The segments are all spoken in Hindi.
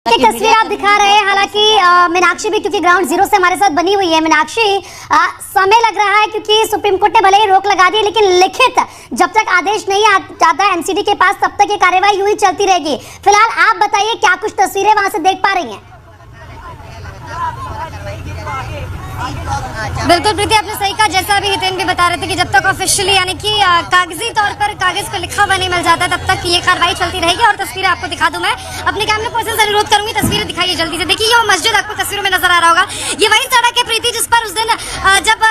एक तस्वीर आप दिखा रहे हैं, हालांकि मीनाक्षी भी, क्योंकि ग्राउंड जीरो से हमारे साथ बनी हुई है मीनाक्षी। समय लग रहा है क्योंकि सुप्रीम कोर्ट ने भले ही रोक लगा दी, लेकिन लिखित जब तक आदेश नहीं आता एमसीडी के पास तब तक ये कार्यवाही यूं ही चलती रहेगी। फिलहाल आप बताइए क्या कुछ तस्वीरें वहां से देख पा रही हैं? बिल्कुल प्रीति, आपने सही कहा। जैसा अभी हितेन भी बता रहे थे कि जब तक ऑफिशियली यानी कि कागजी तौर पर कागज पर लिखा हुआ नहीं मिल जाता तब तक ये कार्रवाई चलती रहेगी। और तस्वीरें आपको दिखा दूं, मैं अपने कैमरा पर्सन से अनुरोध करूंगी तस्वीरें दिखाइए जल्दी से। देखिए ये वो मस्जिद आपको तस्वीरों में नजर आ रहा होगा, ये वही सड़क है प्रीति जिस पर उस दिन जब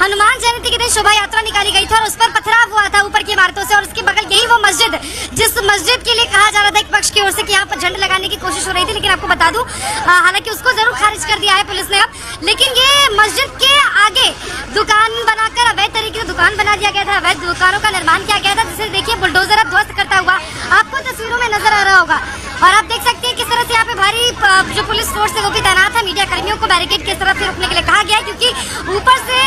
हनुमान जयंती के दिन शोभा यात्रा निकाली गई थी और उस पर पथराव हुआ था ऊपर की इमारतों से, और उसके बगल यही वो मस्जिद जिस मस्जिद के लिए कहा जा रहा था एक पक्ष की ओर से कि यहाँ पर झंडे लगाने की कोशिश हो रही थी, लेकिन आपको बता दूं हालांकि उसको जरूर खारिज कर दिया है पुलिस ने अब। लेकिन ये मस्जिद के आगे दुकान बनाकर अवैध तरीके से दुकान बना दिया गया था, अवैध दुकानों का निर्माण किया गया था, जिसे देखिए बुलडोजर अब ध्वस्त करता हुआ आपको तस्वीरों में नजर आ रहा होगा। और आप देख सकते हैं किस तरह से यहाँ पे भारी जो पुलिस फोर्स है वो भी तैनात है। मीडिया कर्मियों को बैरिकेड की तरफ से रुकने के लिए कहा गया है, क्योंकि ऊपर से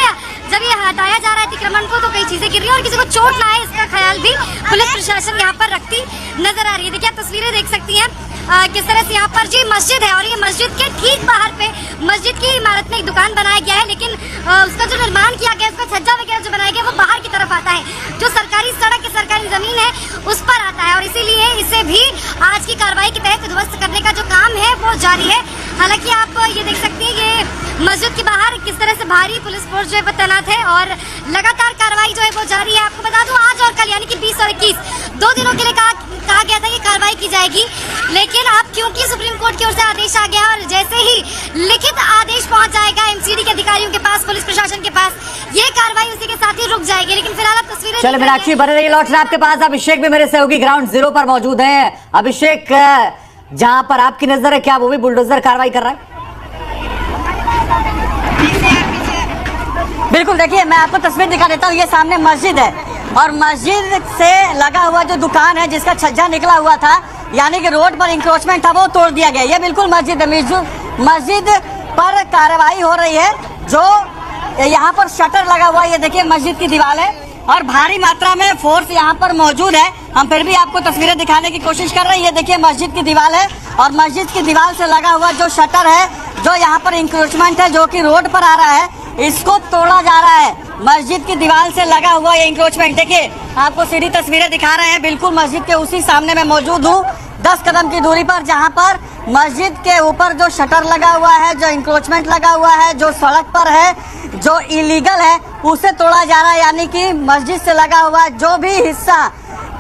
जब ये हटाया जा रहा है अतिक्रमण को तो कई चीजें गिर रही है और किसी को चोट ना आए इसका ख्याल भी पुलिस प्रशासन यहाँ पर रखती नजर आ रही है। देखिए आप तस्वीरें देख सकती हैं किस तरह से यहाँ पर जी मस्जिद है और ये मस्जिद के ठीक बाहर पे मस्जिद की इमारत में एक दुकान बनाया गया है, लेकिन उसका जो निर्माण किया गया, उसका छज्जा वगैरह जो बनाया गया वो बाहर की तरफ आता है, जो सरकारी सड़क है, सरकारी जमीन है उस पर आता है, और इसीलिए इसे भी आज की कार्रवाई के तहत ध्वस्त करने का जो काम है वो जारी है। हालांकि आप ये देख सकते हैं ये मस्जिद के बाहर किस तरह से भारी पुलिस फोर्स जो है वो तैनात है और लगातार कार्रवाई जो है वो जारी है। आपको बता दूं आज और कल यानी कि 20 और 21 2 दिनों के लिए कहा गया था कि कार्रवाई की जाएगी, लेकिन अब क्योंकि सुप्रीम कोर्ट की ओर से आदेश आ गया और जैसे ही लिखित आदेश पहुंच जाएगा एमसीडी के अधिकारियों के पास, पुलिस प्रशासन के पास, ये कार्रवाई उसी के साथ ही रुक जाएगी। लेकिन फिलहाल आप तस्वीरें चलो मीनाक्षी बने रहिए, लौट रहे आपके पास। अभिषेक भी मेरे सहयोगी ग्राउंड जीरो पर मौजूद है। अभिषेक, जहां पर आपकी नजर है क्या वो भी बुलडोजर कार्रवाई कर रहा है? बिल्कुल, देखिए मैं आपको तस्वीर दिखा देता हूँ। ये सामने मस्जिद है और मस्जिद से लगा हुआ जो दुकान है जिसका छज्जा निकला हुआ था यानी कि रोड पर इंक्रोचमेंट था वो तोड़ दिया गया। ये बिल्कुल मस्जिद है, मस्जिद पर कार्रवाई हो रही है। जो यहाँ पर शटर लगा हुआ है, ये देखिए मस्जिद की दीवार है और भारी मात्रा में फोर्स यहाँ पर मौजूद है। हम फिर भी आपको तस्वीरें दिखाने की कोशिश कर रहे हैं। ये देखिए मस्जिद की दीवार है और मस्जिद की दीवार से लगा हुआ जो शटर है, जो यहाँ पर इंक्रोचमेंट है जो कि रोड पर आ रहा है, इसको तोड़ा जा रहा है। मस्जिद की दीवार से लगा हुआ ये इंक्रोचमेंट, देखिए आपको सीधी तस्वीरें दिखा रहे हैं। बिल्कुल मस्जिद के उसी सामने मैं मौजूद हूँ 10 कदम की दूरी पर, जहाँ पर मस्जिद के ऊपर जो शटर लगा हुआ है, जो इंक्रोचमेंट लगा हुआ है, जो सड़क पर है, जो इलीगल है, उसे तोड़ा जा रहा है। यानी कि मस्जिद से लगा हुआ जो भी हिस्सा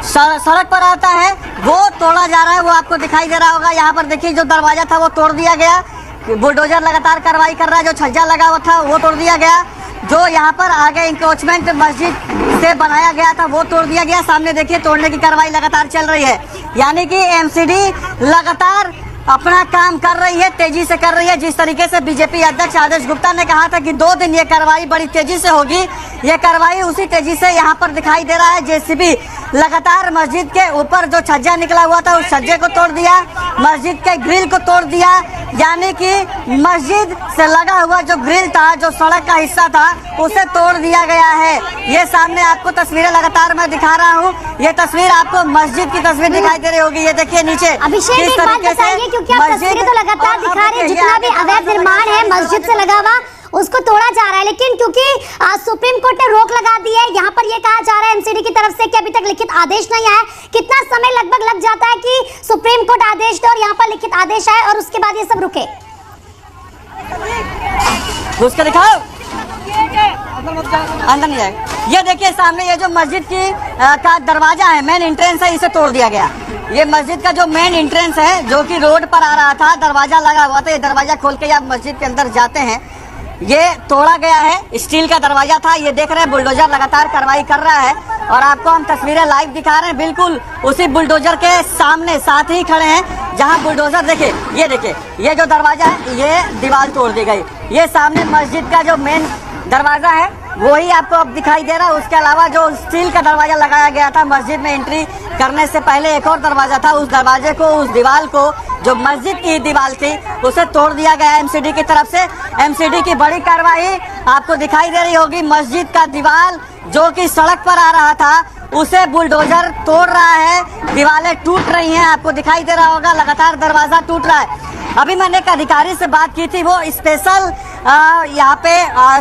सड़क पर आता है वो तोड़ा जा रहा है। वो आपको दिखाई दे रहा होगा। यहाँ पर देखिए जो दरवाजा था वो तोड़ दिया गया, बुलडोजर लगातार कार्रवाई कर रहा है। जो छज्जा लगा हुआ था वो तोड़ दिया गया, जो यहाँ पर आगे इंक्रोचमेंट मस्जिद से बनाया गया था वो तोड़ दिया गया। सामने देखिए तोड़ने की कार्रवाई लगातार चल रही है, यानी कि एमसीडी लगातार अपना काम कर रही है, तेजी से कर रही है। जिस तरीके से बीजेपी अध्यक्ष आदेश गुप्ता ने कहा था कि 2 दिन ये कार्रवाई बड़ी तेजी से होगी, ये कार्रवाई उसी तेजी से यहाँ पर दिखाई दे रहा है। जेसीबी लगातार मस्जिद के ऊपर जो छज्जा निकला हुआ था उस छज्जे को तोड़ दिया, मस्जिद के ग्रिल को तोड़ दिया, यानी कि मस्जिद से लगा हुआ जो ग्रिल था, जो सड़क का हिस्सा था, उसे तोड़ दिया गया है। ये सामने आपको तस्वीरें लगातार मैं दिखा रहा हूँ। ये तस्वीर आपको मस्जिद की तस्वीर दिखाई दे रही होगी। ये देखिए नीचे अभिषेक एक बात बताइए, क्योंकि आप तस्वीरें तो लगातार दिखा रहे हैं, जितना भी अवैध निर्माण है मस्जिद से लगा हुआ उसको तोड़ा जा रहा है, लेकिन क्योंकि सुप्रीम कोर्ट ने रोक लगा दी है, यहाँ पर ये कहा जा रहा है एमसीडी की तरफ से कि अभी तक लिखित आदेश नहीं आया। कितना समय लगभग लग जाता है कि सुप्रीम कोर्ट आदेश दे और यहाँ पर लिखित आदेश आए और उसके बाद ये सब रुके? उसका दिखाओ, अंदर नहीं जाएगा। ये देखिए सामने ये जो मस्जिद की का दरवाजा है, मेन एंट्रेंस है, इसे तोड़ दिया गया। ये मस्जिद का जो मेन एंट्रेंस है जो कि रोड पर आ रहा था, दरवाजा लगा हुआ था, ये दरवाजा खोल के आप मस्जिद के अंदर जाते हैं, ये तोड़ा गया है। स्टील का दरवाजा था। ये देख रहे हैं बुलडोजर लगातार कार्रवाई कर रहा है और आपको हम तस्वीरें लाइव दिखा रहे हैं। बिल्कुल उसी बुलडोजर के सामने साथ ही खड़े हैं जहां बुलडोजर देखिए ये जो दरवाजा है ये दीवार तोड़ दी गई। ये सामने मस्जिद का जो मेन दरवाजा है वही आपको अब दिखाई दे रहा है। उसके अलावा जो स्टील का दरवाजा लगाया गया था मस्जिद में एंट्री करने से पहले, एक और दरवाजा था, उस दरवाजे को, उस दीवार को, जो मस्जिद की दीवार थी, उसे तोड़ दिया गया एमसीडी की तरफ से। एमसीडी की बड़ी कार्रवाई आपको दिखाई दे रही होगी। मस्जिद का दीवार जो कि सड़क पर आ रहा था उसे बुलडोजर तोड़ रहा है, दीवारें टूट रही हैं, आपको दिखाई दे रहा होगा, लगातार दरवाजा टूट रहा है। अभी मैंने एक अधिकारी से बात की थी, वो स्पेशल यहाँ पे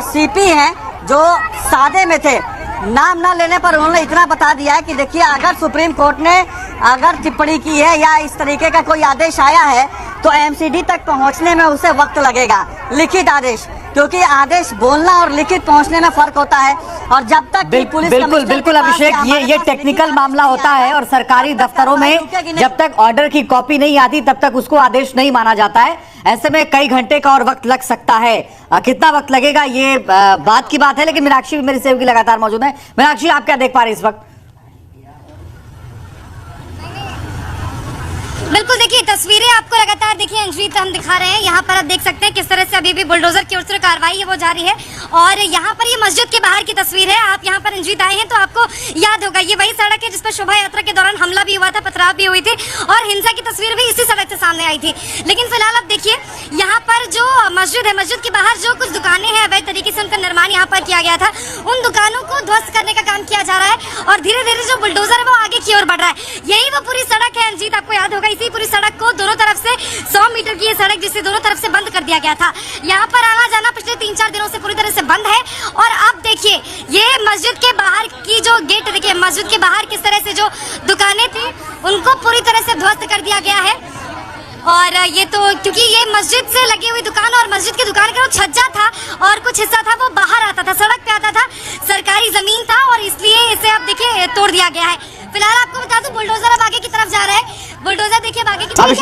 सीपी हैं जो सादे में थे, नाम ना लेने पर उन्होंने इतना बता दिया है कि देखिए अगर सुप्रीम कोर्ट ने अगर टिप्पणी की है या इस तरीके का कोई आदेश आया है तो एमसीडी तक पहुंचने में उसे वक्त लगेगा, लिखित आदेश, क्योंकि आदेश बोलना और लिखित पहुंचने में फर्क होता है। और जब तक पुलिस बिल्कुल बिल्कुल अभिषेक, ये टेक्निकल मामला होता है और सरकारी दफ्तरों में जब तक ऑर्डर की कॉपी नहीं आती तब तक उसको आदेश नहीं माना जाता है। ऐसे में कई घंटे का और वक्त लग सकता है। कितना वक्त लगेगा ये बात की बात है, लेकिन मीनाक्षी भी मेरी सहयोगी लगातार मौजूद है। मीनाक्षी, आप क्या देख पा रहे हैं इस वक्त? बिल्कुल, देखिए तस्वीरें आपको लगातार देखिए अंजीत हम दिखा रहे हैं। यहाँ पर आप देख सकते हैं किस तरह से अभी भी बुलडोजर की ओर से कार्रवाई है वो जारी है। और यहाँ पर ये मस्जिद के बाहर की तस्वीर है। आप यहाँ पर अंजीत आए हैं तो आपको याद होगा ये वही सड़क है जिस पर शोभा यात्रा के दौरान हमला भी हुआ था, पथराव भी हुई थी और हिंसा की तस्वीर भी इसी सड़क से सामने आई थी। लेकिन फिलहाल आप देखिए यहाँ पर जो मस्जिद है, मस्जिद के बाहर जो कुछ दुकानें हैं अवैध तरीके से उनका निर्माण यहाँ पर किया गया था, उन दुकानों को ध्वस्त करने का काम किया जा रहा है और धीरे धीरे जो बुलडोजर है वो आगे की ओर बढ़ रहा है। यही वो पूरी सड़क है अंजीत, आपको याद होगा इसी पूरी सड़क को दोनों तरफ से 100 मीटर की ये सड़क जिसे दोनों तरफ से बंद कर दिया गया था। यहाँ पर आना जाना पिछले 3-4 दिनों से पूरी तरह से बंद है। और अब देखिए ये मस्जिद के बाहर की जो गेट देखिए, मस्जिद के बाहर किस तरह से जो दुकानें थी उनको पूरी तरह से ध्वस्त कर दिया गया है। और ये तो क्योंकि ये मस्जिद से लगी हुई दुकान और मस्जिद की दुकान का जो छज्जा था और कुछ हिस्सा था वो बाहर आता था, सड़क पे आता था, सरकारी जमीन था और इसलिए इसे अब देखिए तोड़ दिया गया है। फिलहाल आपको बता दूं बुलडोजर अब आगे की तरफ जा रहा है। बुलडोजर देखिए आगे की